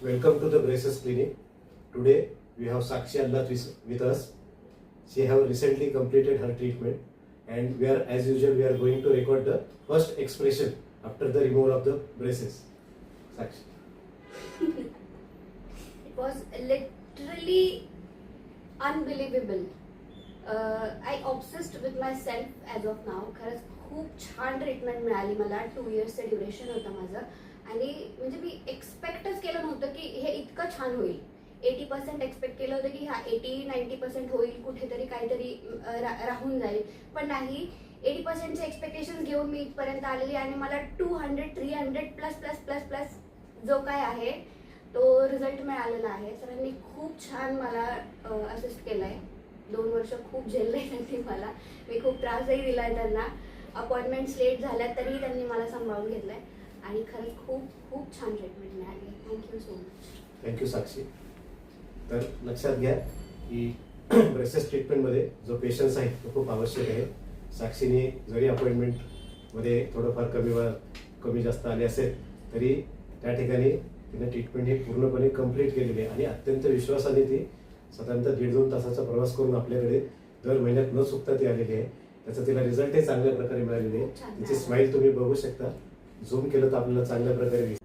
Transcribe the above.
Welcome to the Braces Clinic. Today we have Sakshi Allah with us. She have recently completed her treatment, and as usual, we are going to record the first expression after the removal of the braces. Sakshi. It was literally unbelievable. I obsessed with myself as of now. खरंच खूप छान treatment मिळाली मला. 2 इयर्सचं duration होतं माझं आणि म्हणजे मी एक्सपेक्टच केलं नव्हतं की हे इतकं छान होईल. 80% एक्सपेक्ट केलं होतं की हा 80-90% होईल, कुठेतरी काहीतरी राहून जाईल, पण नाही. 80%चे एक्सपेक्टेशन घेऊन मी इथपर्यंत आलेली आणि मला 200-300 प्लस प्लस प्लस प्लस जो काय आहे तो रिझल्ट मिळालेला आहे. सरांनी खूप छान मला असिस्ट केलं आहे. 2 वर्ष खूप झेलले त्यांनी मला. मी खूप त्रासही दिला आहे त्यांना. अपॉइंटमेंट्स लेट झाल्या तरी त्यांनी मला सांभाळून घेतलं आहे आणि खरंच खूप खूप छान ट्रीटमेंट मिळाली. Thank you so much. थँक्यू साक्षी. तर लक्षात घ्या की ब्रेसेस ट्रीटमेंटमध्ये जो पेशन्स आहे तो खूप आवश्यक आहे. साक्षीने जरी अपॉइंटमेंटमध्ये थोडंफार कमी जास्त आले असेल तरी त्या ठिकाणी तिने ट्रीटमेंट ही पूर्णपणे कंप्लीट केलेली आहे आणि अत्यंत विश्वासाने ती साधारणतः 1.5-2 तासाचा प्रवास करून आपल्याकडे दर महिन्यात न चुकता ती आलेली आहे. त्याचा तिला रिझल्टही चांगल्या प्रकारे मिळालेले आहे. तिची स्माईल तुम्ही बघू शकता. झूम केलं तर आपल्याला चांगल्या प्रकारे दिसेल.